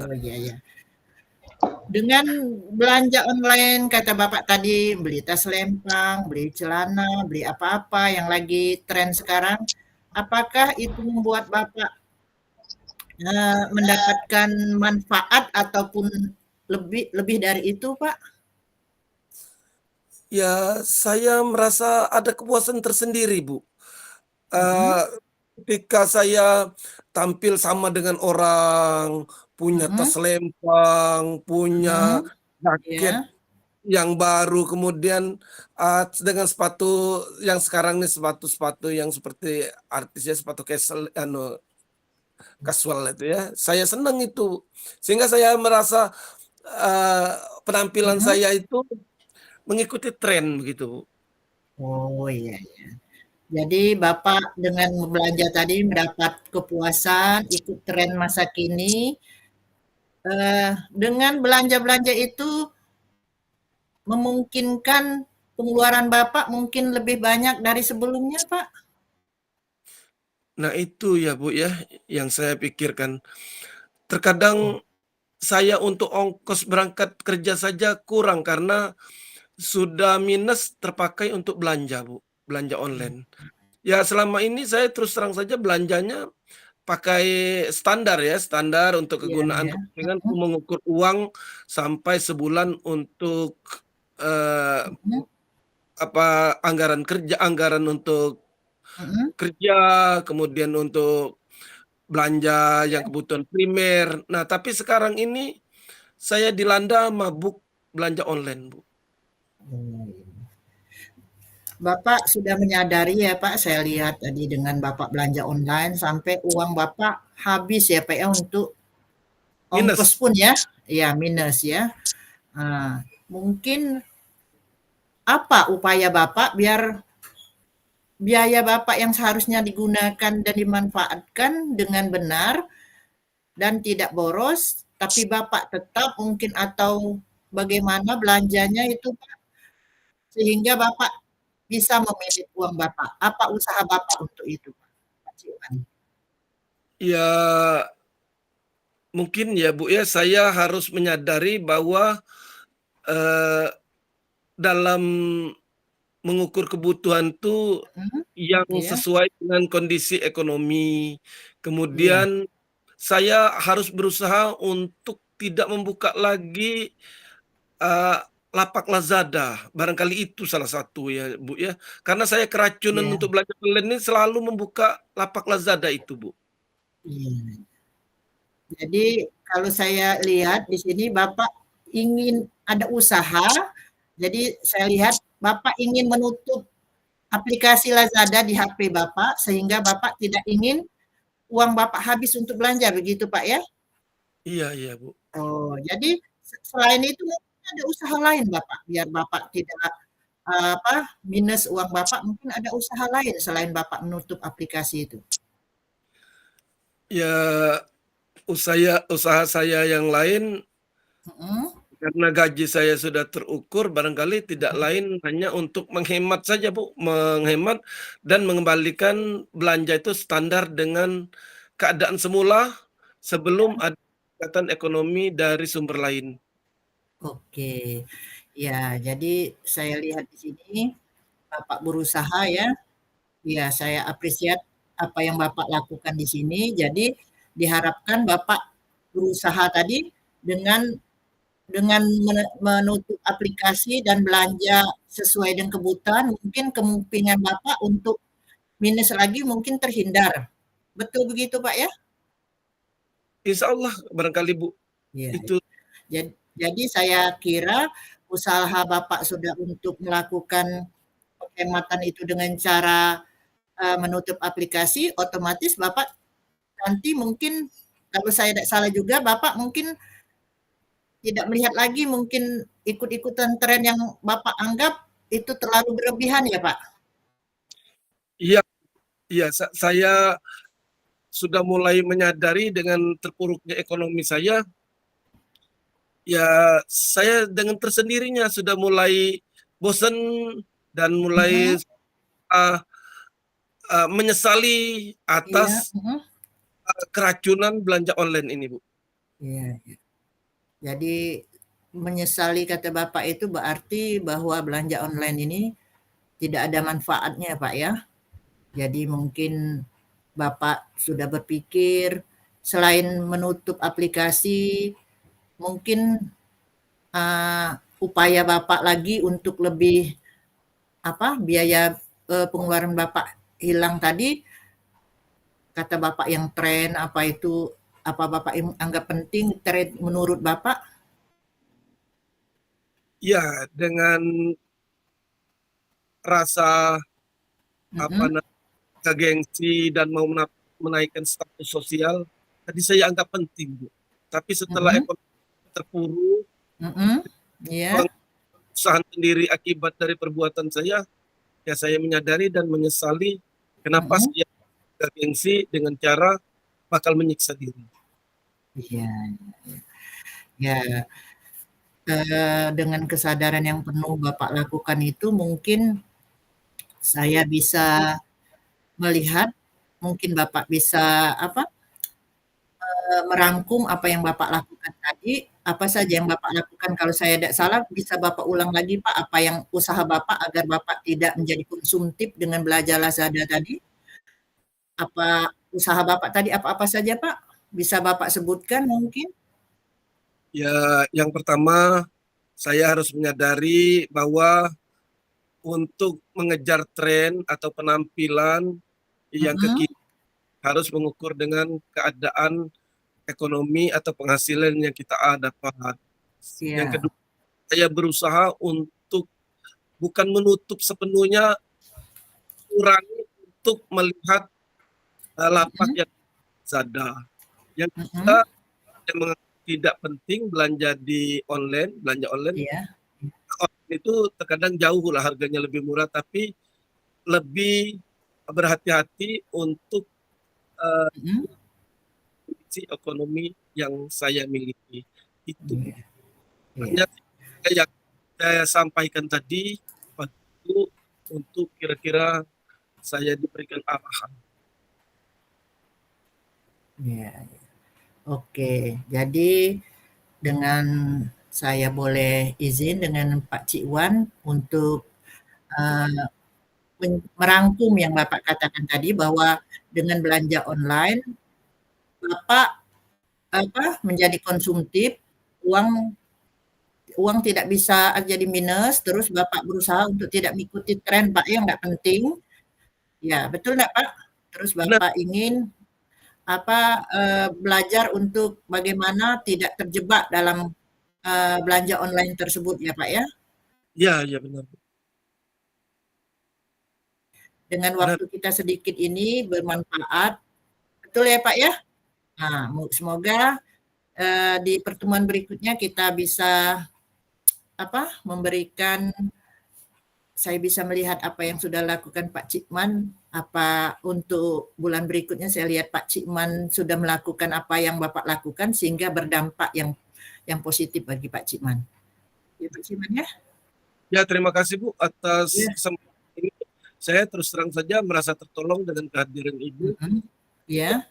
Oh, iya iya. Dengan belanja online kata Bapak tadi, beli tas lempang, beli celana, beli apa-apa yang lagi tren sekarang, apakah itu membuat Bapak, mendapatkan manfaat ataupun lebih lebih dari itu, Pak? Ya, saya merasa ada kepuasan tersendiri, Bu. Mhm Eee, ketika saya tampil sama dengan orang, punya tas mhm lempang, punya mhm, iya, jaket yang baru, kemudian, dengan sepatu yang sekarang nih, sepatu-sepatu yang seperti artis ya, sepatu kasual itu ya, saya senang itu. Sehingga saya merasa, eee, penampilan mhm. saya itu mengikuti tren begitu, Bu. Oh, iya iya. Jadi Bapak dengan belanja tadi mendapat kepuasan, ikut tren masa kini, dengan belanja-belanja itu memungkinkan pengeluaran Bapak mungkin lebih banyak dari sebelumnya, Pak? Nah itu ya, Bu, ya, yang saya pikirkan. Terkadang saya untuk ongkos berangkat kerja saja kurang karena sudah minus terpakai untuk belanja, Bu, belanja online. Ya selama ini saya terus terang saja belanjanya pakai standar ya, standar untuk Iya kegunaan iya, kepentingan mhm mengukur uang sampai sebulan untuk, eee, mhm anggaran kerja, anggaran untuk mhm, kerja, kemudian untuk belanja yang iya. kebutuhan primer. Nah, tapi sekarang ini saya dilanda mabuk belanja online, Bu. Mmm, Bapak sudah menyadari ya, Pak, saya lihat tadi dengan Bapak belanja online sampai uang Bapak habis ya, Pak, ya, untuk ongkos Minus. pun ya? Iya, minus ya. Mungkin apa upaya Bapak biar biaya Bapak yang seharusnya digunakan dan dimanfaatkan dengan benar dan tidak boros, tapi Bapak tetap mungkin atau bagaimana belanjanya itu Pak, sehingga Bapak bisa memilih uang Bapak. Apa usaha Bapak untuk itu Pak Ciwan? Ya, mungkin ya, Bu, ya, saya harus menyadari bahwa, eee, dalam mengukur kebutuhan tuh Mhm, yang iya sesuai dengan kondisi ekonomi. iya Kemudian saya harus berusaha untuk tidak membuka lagi Eee, lapak Lazada, barangkali itu salah satu ya, Bu, ya. Karena saya keracunan iya untuk belanja online ini selalu membuka lapak Lazada itu, Bu. iya. Jadi kalau saya lihat di sini Bapak ingin ada usaha, jadi saya lihat Bapak ingin menutup aplikasi Lazada di HP Bapak, sehingga Bapak tidak ingin uang Bapak habis untuk belanja, begitu Pak ya? Iya iya, Bu. Oh, jadi selain itu mungkin ada usaha lain Bapak, biar Bapak tidak, apa, minus uang Bapak, mungkin ada usaha lain selain Bapak menutup aplikasi itu? Ya, usaha saya yang lain, Mhm, karena gaji saya sudah terukur, barangkali tidak lain hanya untuk menghemat saja, Bu, menghemat dan mengembalikan belanja itu standar dengan keadaan semula sebelum iya. ada peningkatan ekonomi dari sumber lain. Oke. Ya, jadi saya lihat di sini Bapak berusaha ya. Ya, saya apresiat apa yang Bapak lakukan di sini. Jadi diharapkan Bapak berusaha tadi dengan menutup aplikasi dan belanja sesuai dengan kebutuhan, mungkin kemungkinan Bapak untuk minus lagi mungkin terhindar. Betul begitu, Pak, ya? Insyaallah barangkali, Bu, Iya. itu Jadi saya kira usaha Bapak sudah untuk melakukan penghematan itu dengan cara, menutup aplikasi, otomatis Bapak nanti mungkin kalau saya tidak salah juga Bapak mungkin tidak melihat lagi mungkin ikut-ikutan tren yang Bapak anggap itu terlalu berlebihan ya, Pak? iya iya, saya sudah mulai menyadari dengan terpuruknya ekonomi saya, ya saya dengan tersendirinya sudah mulai bosan dan mulai, Mhm, eee menyesali iya, atas, mhm. keracunan belanja online ini, Bu. Iya, iya. Jadi menyesali kata Bapak itu berarti bahwa belanja online ini tidak ada manfaatnya, Pak, ya? Jadi mungkin Bapak sudah berpikir selain menutup aplikasi, mungkin upaya Bapak lagi untuk lebih biaya pengeluaran Bapak hilang tadi, kata Bapak yang tren apa itu, apa Bapak anggap penting tren menurut Bapak? Ya, dengan rasa apa Mhm, namanya gengsi dan mau menaikkan status sosial, tadi saya anggap penting, Bu. Tapi setelah mhm, ekonomi terpuruk, mhm, iya, pengusahaan sendiri akibat dari perbuatan saya, ya saya menyadari dan menyesali kenapa mhm, saya gengsi dengan cara bakal menyiksa diri. iya, ya, dengan kesadaran yang penuh Bapak lakukan itu mungkin saya bisa melihat, mungkin Bapak bisa merangkum apa yang Bapak lakukan tadi, apa saja yang Bapak lakukan kalau saya tidak salah bisa Bapak ulang lagi Pak, apa yang usaha Bapak agar Bapak tidak menjadi konsumtif dengan belajar Lazada tadi? Apa usaha Bapak tadi apa-apa saja Pak? Bisa Bapak sebutkan mungkin? Ya, yang pertama saya harus menyadari bahwa untuk mengejar tren atau penampilan yang Mhm, kekinian harus mengukur dengan keadaan ekonomi atau penghasilan yang kita dapat. Yang iya, kedua, saya berusaha untuk bukan menutup sepenuhnya, kurangi untuk melihat lapak mhm, yang Lazada. Yang ketiga, mhm, yang menganggap tidak penting belanja di online, belanja online. iya, Online itu terkadang jauh lah harganya lebih murah, tapi lebih berhati-hati untuk mhm, kondisi ekonomi yang saya miliki. Itu iya, iya, hanya yang saya sampaikan tadi waktu untuk kira-kira saya diberikan arahan. iya. Oke, jadi dengan saya boleh izin dengan Pak Cikwan untuk, eee, merangkum yang Bapak katakan tadi bahwa dengan belanja online, Bapak, menjadi konsumtif, uang uang tidak bisa jadi minus, terus Bapak berusaha untuk tidak mengikuti tren, Pak, yang nggak penting. Ya, betul nggak, Pak? Terus Benar, Bapak ingin, belajar untuk bagaimana tidak terjebak dalam, belanja online tersebut ya, Pak, ya? ya, ya benar, Dengan benar. waktu kita sedikit ini bermanfaat, betul ya, Pak, ya? Nah, semoga, di pertemuan berikutnya kita bisa, memberikan saya bisa melihat apa yang sudah lakukan Pak Cikman, apa untuk bulan berikutnya saya lihat Pak Cikman sudah melakukan apa yang Bapak lakukan sehingga berdampak yang positif bagi Pak Cikman. Ya, Pak Cikman ya? Ya, terima kasih Bu atas Iya, kesempatan ini. Saya terus terang saja merasa tertolong dengan kehadiran Ibu, mhm, iya,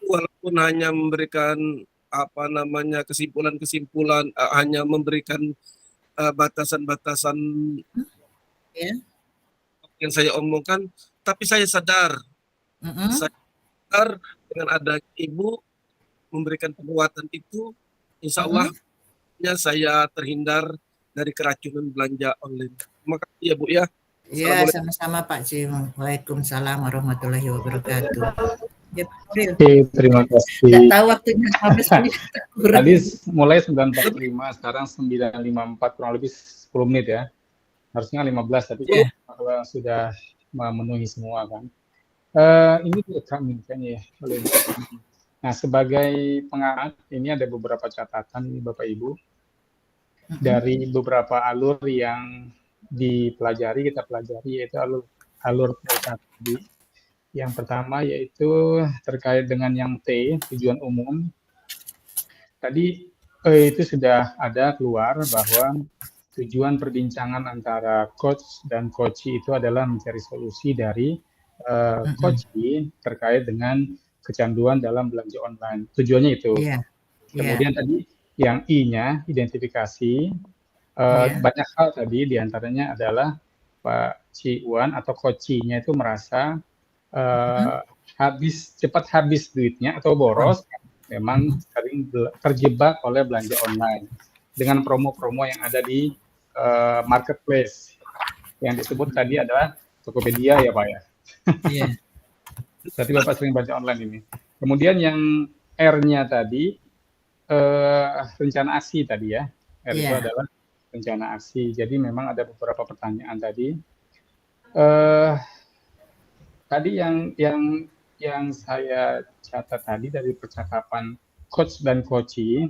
walaupun hanya memberikan apa namanya kesimpulan-kesimpulan, hanya memberikan batasan-batasan iya, yang saya omongkan, tapi saya sadar, mhm, saya sadar dengan adanya Ibu memberikan penguatan itu, insya Allah mhm. saya terhindar dari keracunan belanja online. Terima kasih ya Bu ya. Iya, Assalamualaikum. sama-sama Pak Cikman. Waalaikumsalam warahmatullahi wabarakatuh. Ya, Pak Nuril. Oke, terima Nggak kasih. tahu waktunya 15 menit kurang. Tadi mulai 9.45, sekarang 9.54, kurang lebih 10 menit ya. Harusnya 15, tapi Iya, kalau sudah memenuhi semua kan. Ini direkam ini kayaknya ya. Nah, sebagai pengarang, ini ada beberapa catatan ini Bapak Ibu. mhm, Dari beberapa alur yang dipelajari, kita pelajari, yaitu alur tadi. Yang pertama yaitu terkait dengan yang T, tujuan umum. Tadi itu sudah ada keluar bahwa tujuan perbincangan antara coach dan coachee itu adalah mencari solusi dari mhm. coachee terkait dengan kecanduan dalam belanja online. Tujuannya itu. Iya, Iya, Kemudian tadi yang I-nya, identifikasi, iya. banyak hal tadi, diantaranya adalah Pak Ciwan atau Kocinya itu merasa Mhm. cepat habis duitnya atau Oh, boros, memang sering terjebak oleh belanja online dengan promo-promo yang ada di marketplace yang disebut tadi adalah Tokopedia ya Pak ya. iya, Berarti Bapak sering baca online ini. Kemudian yang R-nya tadi rencana aksi tadi ya. R itu iya, adalah rencana aksi. Jadi memang ada beberapa pertanyaan tadi. Eh, Tadi yang saya catat tadi dari percakapan coach dan coachee,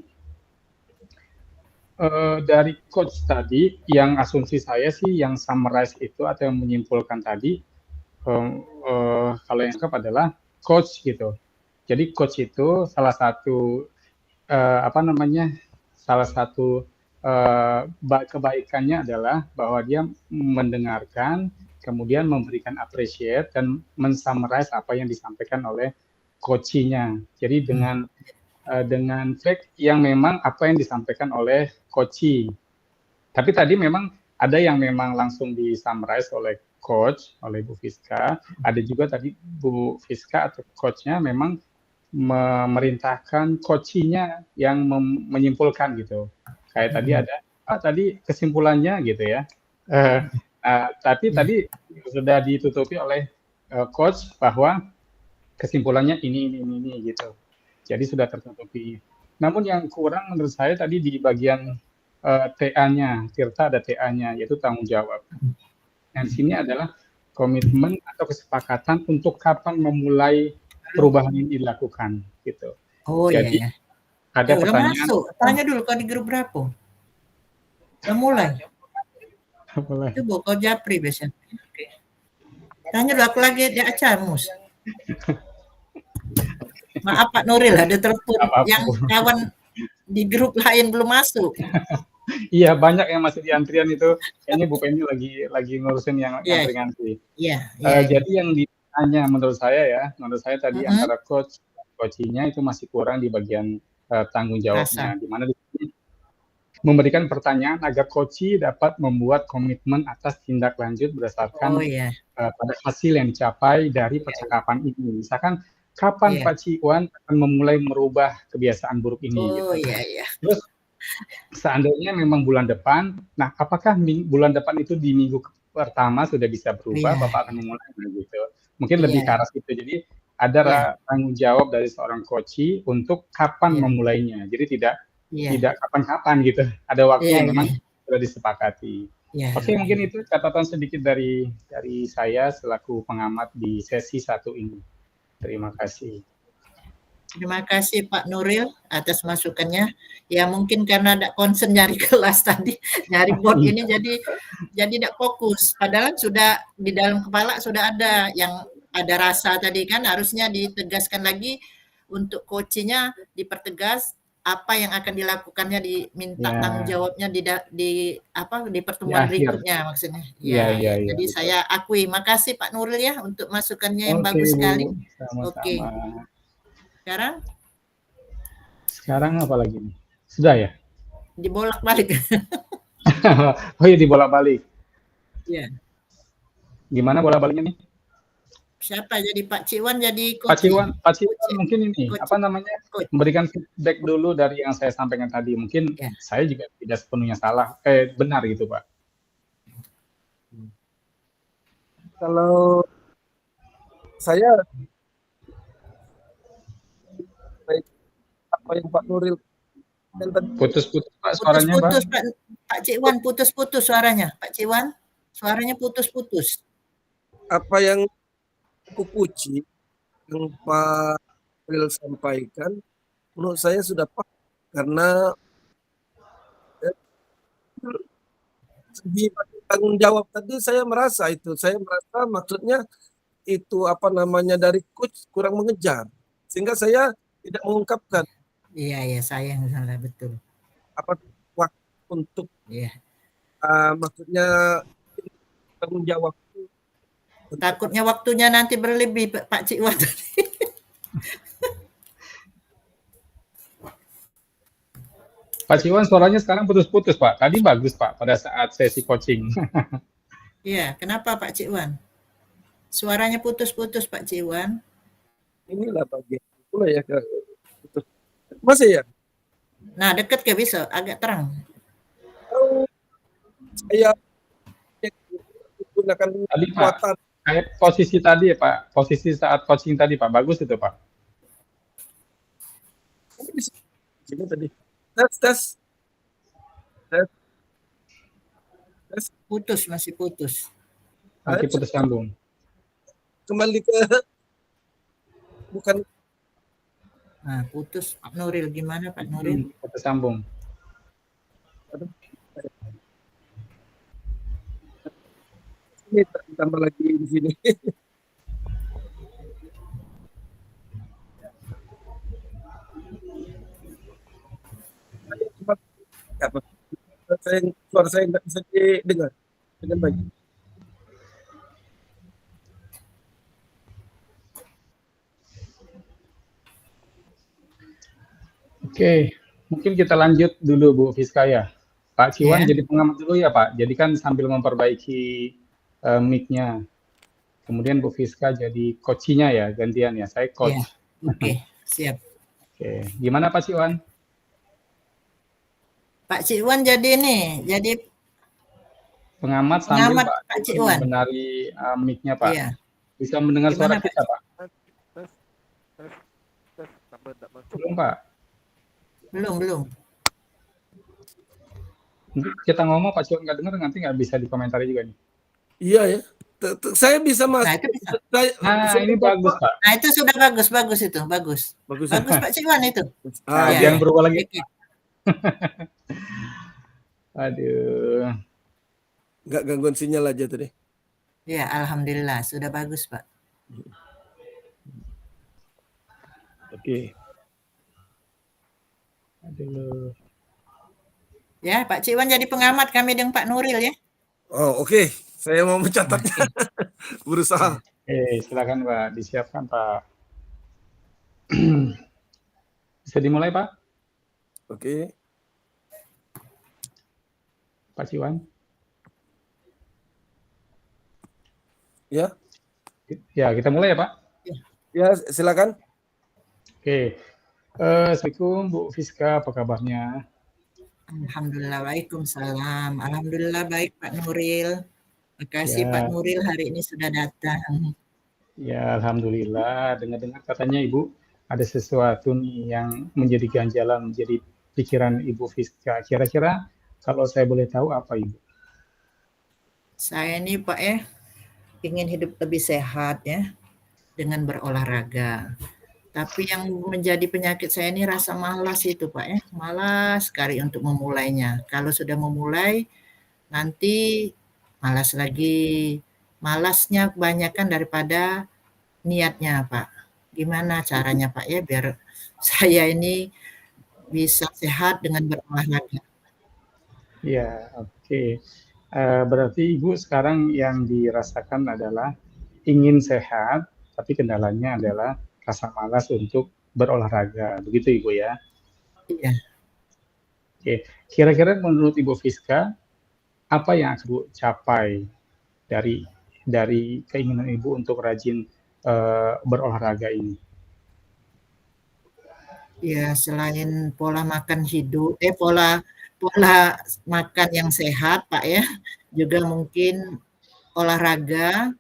dari coach tadi yang asumsi saya sih yang summarize itu atau yang menyimpulkan tadi, kalau yang lengkap adalah coach gitu. Jadi coach itu salah satu apa namanya, salah satu kebaikannya adalah bahwa dia mendengarkan, kemudian memberikan appreciate dan mensummarize apa yang disampaikan oleh coachee-nya. Jadi dengan fact yang memang apa yang disampaikan oleh coachee. Tapi tadi memang ada yang memang langsung disummarize oleh coach, oleh Bu Fiska. Ada juga tadi Bu Fiska atau coachnya memang memerintahkan coachee-nya yang menyimpulkan gitu. Kayak tadi ada, tadi kesimpulannya gitu ya. Tapi iya. tadi sudah ditutupi oleh coach bahwa kesimpulannya ini gitu. Jadi sudah tertutupi. Namun yang kurang menurut saya tadi di bagian TA-nya, Tirta ada TA-nya, yaitu tanggung jawab. Yang di sini adalah komitmen atau kesepakatan untuk kapan memulai perubahan ini dilakukan gitu. Oh, iya, Jadi ya. ada Udah pertanyaan masuk. Tanya dulu kau di grup berapa? Udah mulai. boleh. Coba kau japri biasanya. Oke. Tanya dulu, aku lagi di Acamus. Maaf Pak Nuril, ada telepon yang Apa-apa. kawan di grup lain belum masuk. Iya banyak yang masih di antrian itu. Kayaknya Bu Penny lagi ngurusin yang Iya, ngantri-ngantri. iya, iya, iya. Jadi yang ditanya menurut saya tadi antara coach dan coachee-nya itu masih kurang di bagian tanggung jawabnya, Rasa. di mana di sini memberikan pertanyaan agar coachee dapat membuat komitmen atas tindak lanjut Oh, berdasarkan iya, pada hasil yang dicapai dari percakapan ini. Misalkan kapan iya. Pak Ciwan akan memulai merubah kebiasaan buruk ini Oh, gitu. iya, iya. Terus seandainya memang bulan depan, nah apakah bulan depan itu di minggu pertama sudah bisa berubah, Iya, Bapak akan memulai gitu. Mungkin lebih ke iya, arah situ. Jadi ada iya, tanggung jawab dari seorang coachee untuk kapan iya, memulainya. Jadi tidak iya, tidak kapan-kapan gitu. Ada waktu iya, yang iya, memang sudah disepakati. iya. Oke, mungkin itu catatan sedikit dari saya selaku pengamat di sesi 1 ini. Terima kasih. Terima kasih Pak Nuril atas masukannya. Ya mungkin karena ada concern nyari kelas tadi, nyari board ini jadi tidak fokus. Padahal sudah di dalam kepala sudah ada yang ada rasa tadi kan harusnya ditegaskan lagi untuk coachingnya dipertegas apa yang akan dilakukannya diminta tanggung Ya, jawabnya di di pertemuan akhir. berikutnya maksudnya. Iya, Ya, iya, ya. iya, Jadi betul. saya akui. Makasih Pak Nuril ya untuk masukannya yang Oke, bagus sekali. Bu. Sama-sama. Oke. Sekarang Sekarang apa lagi nih? Sudah ya? dibolak-balik. Oh iya, dibolak-balik. Iya. Gimana bolak-baliknya nih? Siapa jadi Pak Ciwan jadi Pak coach? Ciwan mungkin ini, Coach, apa namanya, coach. memberikan feedback dulu dari yang saya sampaikan tadi. Mungkin Ya. saya juga tidak sepenuhnya benar gitu, Pak. Kalau saya baik apa yang Pak Nuril dan tadi Putus-putus Pak suaranya, Pak. Putus-putus Pak Ciwan, putus-putus suaranya. Pak Ciwan, suaranya putus-putus. apa yang Kupuci yang Pak Nuril sampaikan, menurut saya sudah pas karena di tanggung jawab tadi saya merasa maksudnya itu apa namanya dari coach kurang mengejar sehingga saya tidak mengungkapkan Iya, iya, saya yang salah betul. apa waktu untuk Iya. maksudnya tanggung jawab. Takutnya waktunya nanti berlebih Pak Ciwan. Pak Ciwan suaranya sekarang putus-putus, Pak. Tadi bagus, Pak, pada saat sesi coaching. Iya, kenapa Pak Cikwan? Suaranya putus-putus Pak Cikwan. Inilah bagian itulah ya Kak. Masih ya? Nah, dekat ke bisa, agak terang. Kalau saya gunakan Tadi, Pak, kekuatan kayak posisi tadi ya, Pak. Posisi saat coaching tadi, Pak. Bagus itu, Pak. sini tadi. Tes, tes. Tes, tes. Putus, masih putus. Masih putus sambung. Kembali ke bukan Nah, putus Pak Nuril. Gimana Pak Nuril? Putus sambung. ini tambah lagi di sini. Apa? Suara saya nggak bisa didengar dengan baik. Oke, mungkin kita lanjut dulu Bu Fiska ya. Pak Ciwan Ya. jadi pengamat dulu ya Pak. Jadi kan sambil memperbaiki mic-nya. Kemudian Bu Fiska jadi coach-nya ya, gantian ya. Saya coach. Ya. Oke, siap. Oke, gimana Pak Ciwan? Pak Cikwan jadi nih, jadi Pengamat sambil pengamat Pak Pak Cikwan. membenahi mic-nya Pak. Iya. Bisa mendengar Gimana, suara kita Pak? Belum Pak. Belum. Kita ngomong Pak Ciwan nggak dengar, nanti nggak bisa dikomentari juga nih. Iya ya. Saya bisa masuk. Nah, itu bisa. Ini bagus Pak. Nah, itu sudah bagus itu, bagus. Bagus. Bagus Pak Cikwan itu. Ya. Jangan berubah lagi. Oke. Aduh. Nggak gangguan sinyal aja tadi. Ya, alhamdulillah sudah bagus Pak. Oke. Aduh. Ya, Pak Cikwan jadi pengamat kami dengan Pak Nuril ya. Oh, oke. Saya mau mencatatnya. Berusaha. Silakan Pak, disiapkan Pak. Bisa dimulai Pak? Oke. Pak Ciwan? Ya. Ya, kita mulai ya Pak. Ya, silakan. Oke. Assalamualaikum Bu Fiska, apa kabarnya? Alhamdulillah, waalaikumsalam. Alhamdulillah baik Pak Nuril. Makasih Ya. Pak Nuril hari ini sudah datang. Ya, alhamdulillah. Dengar-dengar katanya Ibu ada sesuatu nih yang menjadi ganjalan, menjadi pikiran Ibu Fiska. Kira-kira kalau saya boleh tahu apa Ibu? Saya ini Pak ya, ingin hidup lebih sehat ya, dengan berolahraga. Tapi yang menjadi penyakit saya ini rasa malas itu Pak ya, malas sekali untuk memulainya. Kalau sudah memulai, nanti malas lagi. Malasnya kebanyakan daripada niatnya Pak. Gimana caranya Pak ya biar saya ini bisa sehat dengan berolahraga? Ya, oke. Berarti Ibu sekarang yang dirasakan adalah ingin sehat, tapi kendalanya adalah rasa malas untuk berolahraga. Begitu Ibu ya? Iya. Oke. Kira-kira menurut Ibu Fiska, apa yang akan Ibu capai dari keinginan Ibu untuk rajin berolahraga ini? Ya, selain pola makan pola makan yang sehat, Pak ya, juga mungkin olahraga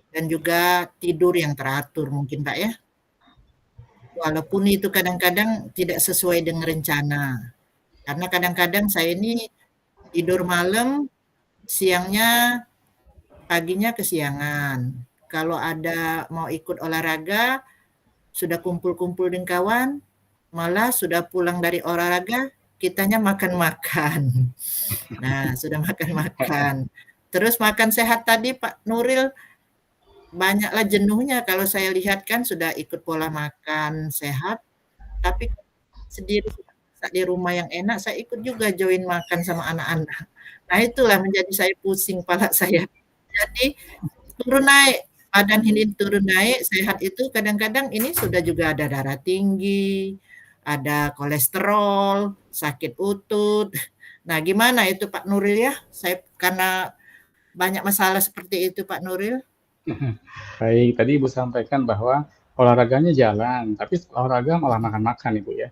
dan juga tidur yang teratur mungkin, Pak ya. Walaupun itu kadang-kadang tidak sesuai dengan rencana. Karena kadang-kadang saya ini tidur malam, siangnya, paginya kesiangan. Kalau ada mau ikut olahraga, sudah kumpul-kumpul dengan kawan, malah sudah pulang dari olahraga, kitanya makan-makan. Nah, sudah makan-makan. Terus makan sehat tadi Pak Nuril, banyaklah jenuhnya kalau saya lihat kan sudah ikut pola makan sehat, tapi sendiri di rumah yang enak, saya ikut juga join makan sama anak-anak. Nah, itulah menjadi saya pusing kepala saya. Jadi turun naik, badan ini turun naik, sehat itu kadang-kadang ini sudah juga ada darah tinggi, ada kolesterol, sakit utut. Nah, gimana itu Pak Nuril ya? Saya karena banyak masalah seperti itu Pak Nuril. Baik, tadi Ibu sampaikan bahwa olahraganya jalan, tapi olahraga malah makan-makan Ibu ya.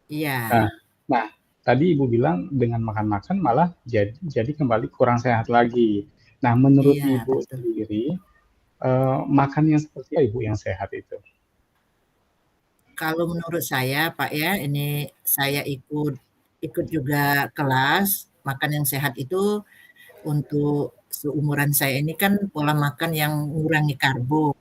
Iya, Nah, nah, tadi Ibu bilang dengan makan-makan malah jadi kembali kurang sehat lagi. Nah, menurut iya Ibu betul. sendiri, makan yang seperti apa Ibu yang sehat itu? Kalau menurut saya Pak ya, ini saya ikut ikut juga kelas makan yang sehat itu untuk seumuran saya ini kan pola makan yang mengurangi karbo,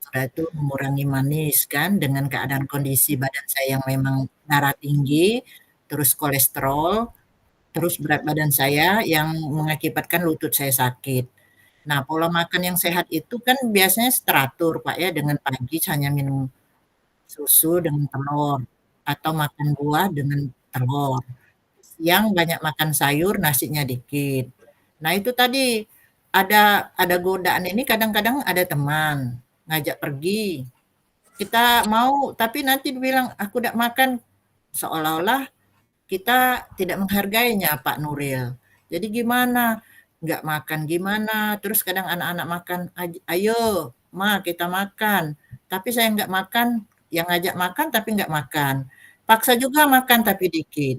sudah itu mengurangi manis kan dengan keadaan kondisi badan saya yang memang darah tinggi, terus kolesterol, terus berat badan saya yang mengakibatkan lutut saya sakit. Nah, pola makan yang sehat itu kan biasanya teratur Pak ya, dengan pagi hanya minum susu dengan telur atau makan buah dengan telur. Siang banyak makan sayur, nasinya dikit. Nah, itu tadi ada godaan ini kadang-kadang ada teman ngajak pergi. Kita mau tapi nanti dibilang aku tidak makan seolah-olah kita tidak menghargainya Pak Nuril. Jadi gimana? Nggak makan gimana? Terus kadang anak-anak makan, ayo ma kita makan. Tapi saya nggak makan, yang ngajak makan tapi nggak makan. Paksa juga makan tapi dikit.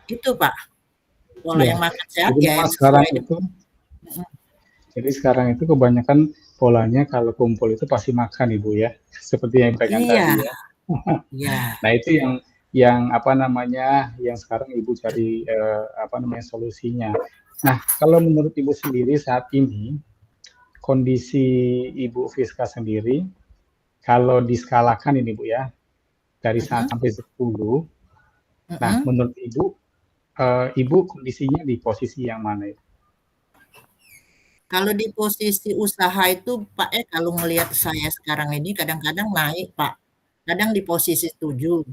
Itu Pak, pola Ya, yang makan sehat jadi ya memang yang sesuai dengan jadi sekarang itu kebanyakan polanya kalau kumpul itu pasti makan Ibu ya, seperti yang disampaikan iya, tadi ya. iya. Nah, itu yang apa namanya, yang sekarang Ibu cari apa namanya solusinya. Nah, kalau menurut Ibu sendiri saat ini kondisi Ibu Fiska sendiri kalau diskalakan ini Bu ya, dari 1 Mhm, sampai 10. Nah, mhm. menurut Ibu Ibu kondisinya di posisi yang mana itu? Kalau di posisi usaha itu Pak kalau ngelihat saya sekarang ini kadang-kadang naik Pak, kadang di posisi 7.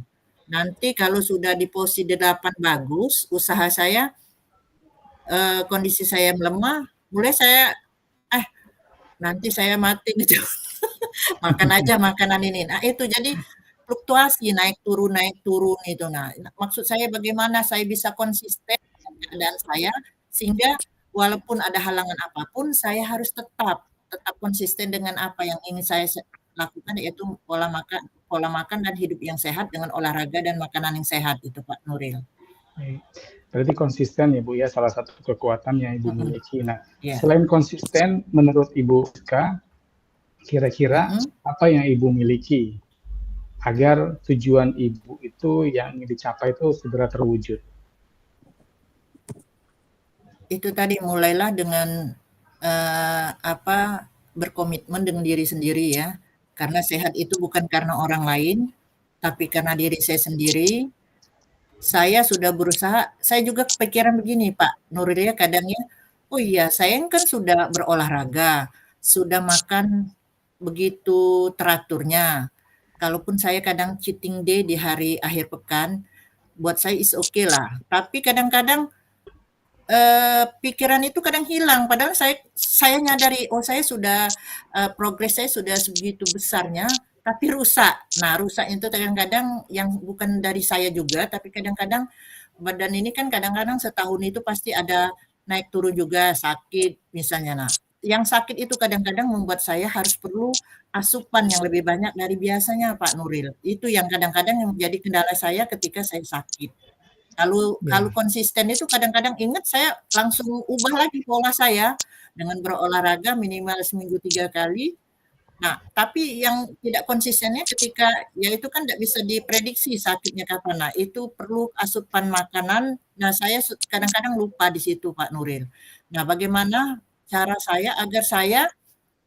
Nanti kalau sudah di posisi 8 bagus, usaha saya, kondisi saya melemah, mulai saya, "Eh, nanti saya mati gitu, makan aja makanan ini." Nah itu jadi fluktuasi naik turun itu. Nah, maksud saya bagaimana saya bisa konsisten dengan keadaan saya sehingga walaupun ada halangan apapun saya harus tetap konsisten dengan apa yang ingin saya lakukan yaitu pola makan dan hidup yang sehat dengan olahraga dan makanan yang sehat itu Pak Nuril. Berarti konsisten ya Bu ya, salah satu kekuatan yang Ibu Mhm, miliki. Nah, iya, selain konsisten menurut Ibu Fiska, kira-kira mhm. apa yang Ibu miliki agar tujuan Ibu itu yang ingin dicapai itu segera terwujud? Itu tadi mulailah dengan, berkomitmen dengan diri sendiri ya, karena sehat itu bukan karena orang lain, tapi karena diri saya sendiri. Saya sudah berusaha saya juga kepikiran begini Pak Nuril ya kadang ya, "Oh iya saya kan sudah berolahraga, sudah makan begitu teraturnya." Kalaupun saya kadang cheating day di hari akhir pekan, buat saya is okay lah. Tapi kadang-kadang pikiran itu kadang hilang padahal saya nyadari, oh saya sudah, progres saya sudah sebegitu besarnya, tapi rusak. Nah rusak itu kadang-kadang yang bukan dari saya juga, tapi kadang-kadang badan ini kan kadang-kadang setahun itu pasti ada naik turun juga, sakit misalnya. Nah, yang sakit itu kadang-kadang membuat saya harus perlu asupan yang lebih banyak dari biasanya Pak Nuril. Itu yang kadang-kadang yang menjadi kendala saya ketika saya sakit. Kalau Ya, kalau konsisten itu kadang-kadang ingat saya langsung ubah lagi pola saya dengan berolahraga minimal seminggu 3 kali. Nah, tapi yang tidak konsistennya ketika ya itu kan tidak bisa diprediksi sakitnya kapan. Nah, itu perlu asupan makanan. Nah, saya kadang-kadang lupa di situ Pak Nuril. Nah, bagaimana cara saya agar saya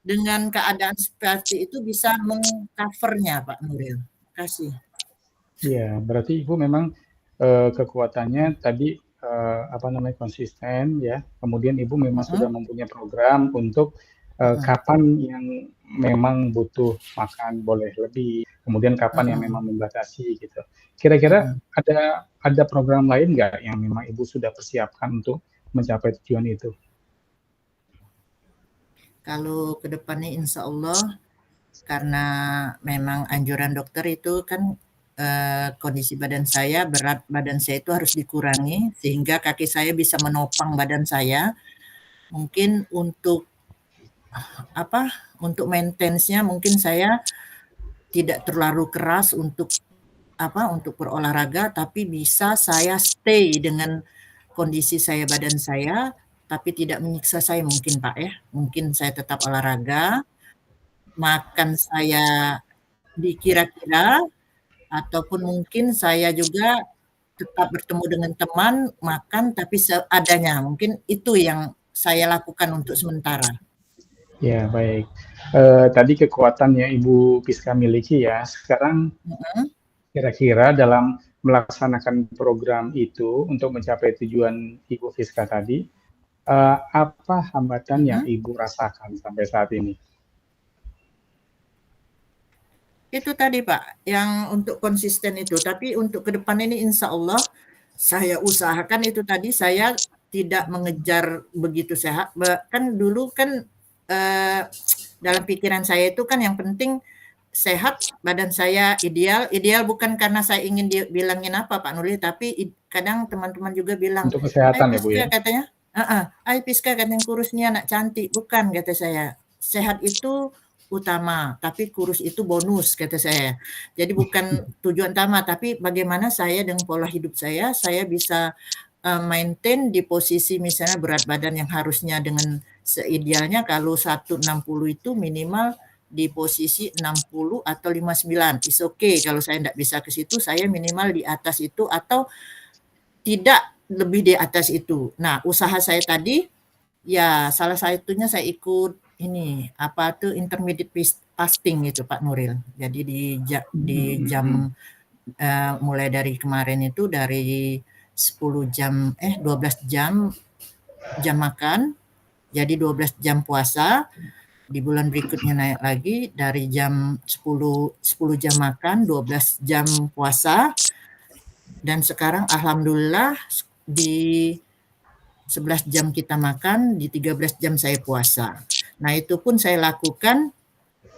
dengan keadaan seperti itu bisa meng-cover-nya Pak Nuril? Terima kasih. ya, berarti Ibu memang kekuatannya tadi apa namanya konsisten ya. Kemudian Ibu memang sudah Mhm, mempunyai program untuk mhm, kapan yang memang butuh makan boleh lebih, kemudian kapan yang mhm, memang membatasi gitu. Kira-kira mhm. ada program lain nggak yang memang Ibu sudah persiapkan untuk mencapai tujuan itu? Kalau ke depannya insya Allah karena memang anjuran dokter itu kan kondisi badan saya, berat badan saya itu harus dikurangi sehingga kaki saya bisa menopang badan saya. Mungkin untuk untuk maintenance-nya mungkin saya tidak terlalu keras untuk untuk berolahraga, tapi bisa saya stay dengan kondisi saya, badan saya, tapi tidak menyiksa saya mungkin Pak ya. Mungkin saya tetap olahraga, makan saya dikira-kira, ataupun mungkin saya juga tetap bertemu dengan teman, makan tapi seadanya. Mungkin itu yang saya lakukan untuk sementara. Ya, baik. Tadi kekuatan yang Ibu Piska miliki ya. Sekarang kira-kira dalam melaksanakan program itu untuk mencapai tujuan Ibu Piska tadi, apa hambatan yang Ibu rasakan sampai saat ini? Itu tadi Pak, yang untuk konsisten itu. Tapi untuk ke depan ini insya Allah saya usahakan itu tadi, saya tidak mengejar begitu sehat. Kan dulu kan dalam pikiran saya itu kan yang penting sehat, badan saya ideal. Ideal bukan karena saya ingin bilangin apa Pak Nuril, tapi kadang teman-teman juga bilang, Untuk kesehatan ya Bu Piska ya? katanya, Piska katanya kurus nih anak cantik. Bukan, kata saya. Sehat itu utama, tapi kurus itu bonus, kata saya. Jadi bukan tujuan utama, tapi bagaimana saya dengan pola hidup saya bisa maintain di posisi misalnya berat badan yang harusnya dengan seidealnya kalau 160 itu minimal di posisi 60 atau 59. Is okay kalau saya tidak bisa ke situ, saya minimal di atas itu atau tidak lebih di atas itu. Nah, usaha saya tadi ya salah satunya saya ikut ini intermediate fasting itu Pak Nuril. Jadi di jam mulai dari kemarin itu dari 12 jam makan. Jadi 12 jam puasa. Di bulan berikutnya naik lagi dari jam 10 jam makan, 12 jam puasa. Dan sekarang alhamdulillah di 11 jam kita makan, di 13 jam saya puasa. Nah, itu pun saya lakukan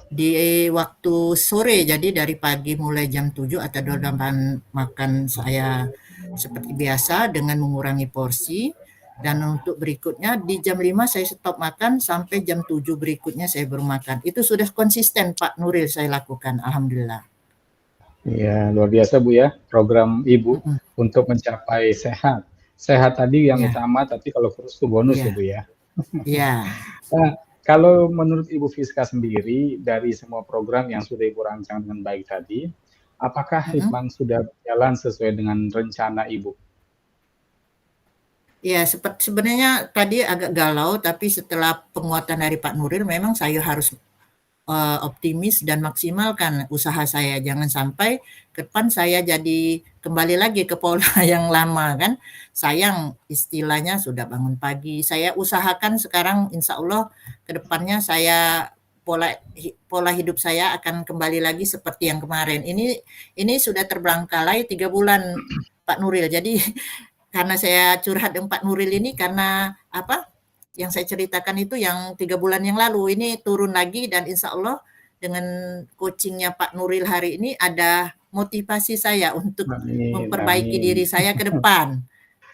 di waktu sore, jadi dari pagi mulai jam 7 atau 8 makan saya seperti biasa dengan mengurangi porsi, dan untuk berikutnya di jam 5 saya stop makan sampai jam 7 berikutnya saya baru makan. Itu sudah konsisten Pak Nuril saya lakukan, alhamdulillah. Ya, luar biasa Bu ya, program Ibu untuk mencapai sehat. Sehat tadi yang utama, tapi kalau kurus itu bonus ya Bu ya. Iya. Nah, kalau menurut Ibu Piska sendiri, dari semua program yang sudah Ibu rancang dengan baik tadi, apakah memang sudah berjalan sesuai dengan rencana Ibu? Ya, sebenarnya tadi agak galau, tapi setelah penguatan dari Pak Nuril, memang saya harus optimis dan maksimalkan usaha saya. Jangan sampai ke depan saya jadi kembali lagi ke pola yang lama kan. Sayang istilahnya sudah bangun pagi. Saya usahakan sekarang insya Allah ke depannya saya pola hidup saya akan kembali lagi seperti yang kemarin. Ini sudah terbengkalai 3 bulan Pak Nuril. Jadi karena saya curhat dengan Pak Nuril ini karena yang saya ceritakan itu yang 3 bulan yang lalu, ini turun lagi dan insya Allah dengan coachingnya Pak Nuril hari ini ada motivasi saya untuk memperbaiki diri saya ke depan.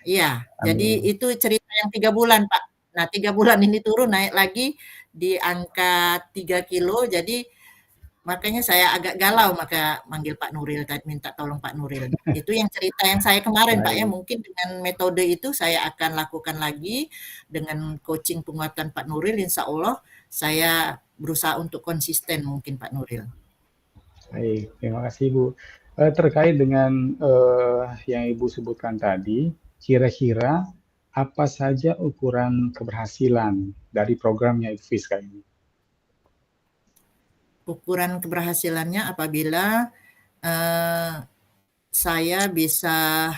Iya, jadi itu cerita yang 3 bulan Pak. Nah 3 bulan ini turun naik lagi di angka 3 kilo, jadi makanya saya agak galau maka manggil Pak Nuril, minta tolong Pak Nuril. Itu yang cerita yang saya kemarin Pak ya, mungkin dengan metode itu saya akan lakukan lagi dengan coaching penguatan Pak Nuril, insya Allah saya berusaha untuk konsisten mungkin Pak Nuril. Baik, terima kasih Bu. Terkait dengan yang Ibu sebutkan tadi, kira-kira apa saja ukuran keberhasilan dari programnya Ibu Piska ini? Ukuran keberhasilannya apabila saya bisa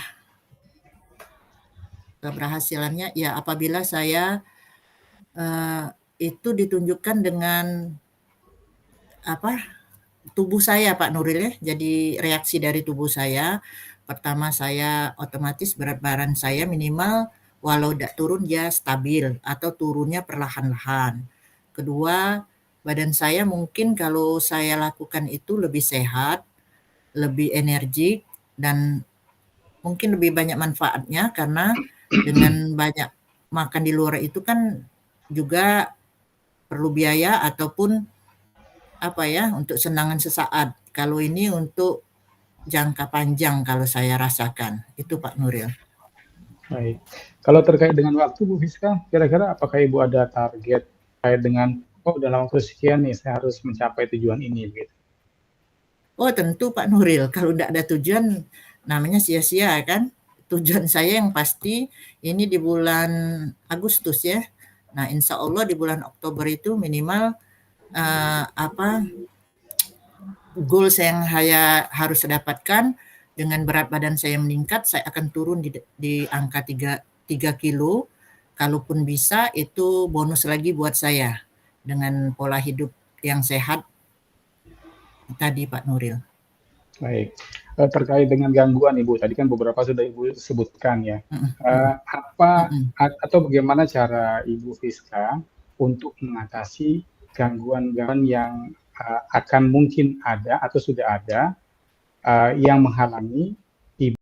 keberhasilannya ya apabila saya itu ditunjukkan dengan tubuh saya Pak Nuril ya. Jadi reaksi dari tubuh saya, pertama saya otomatis berat badan saya minimal walau tidak turun dia stabil atau turunnya perlahan-lahan. Kedua, badan saya mungkin kalau saya lakukan itu lebih sehat, lebih energik dan mungkin lebih banyak manfaatnya karena dengan banyak makan di luar itu kan juga perlu biaya ataupun apa ya, untuk senangan sesaat. Kalau ini untuk jangka panjang kalau saya rasakan. Itu Pak Nuril. Baik. Kalau terkait dengan waktu Bu Fiska, kira-kira apakah Ibu ada target terkait dengan dalam waktu sekian nih saya harus mencapai tujuan ini gitu? Oh tentu Pak Nuril, kalau tidak ada tujuan namanya sia-sia kan. Tujuan saya yang pasti ini di bulan Agustus ya. Nah insya Allah di bulan Oktober itu minimal goals yang saya harus dapatkan dengan berat badan saya meningkat, saya akan turun di angka 3 kilo. Kalaupun bisa itu bonus lagi buat saya dengan pola hidup yang sehat tadi Pak Nuril. Baik. Terkait dengan gangguan Ibu, tadi kan beberapa sudah Ibu sebutkan ya. Atau bagaimana cara Ibu Fiska untuk mengatasi gangguan-gangguan yang akan mungkin ada atau sudah ada yang menghalangi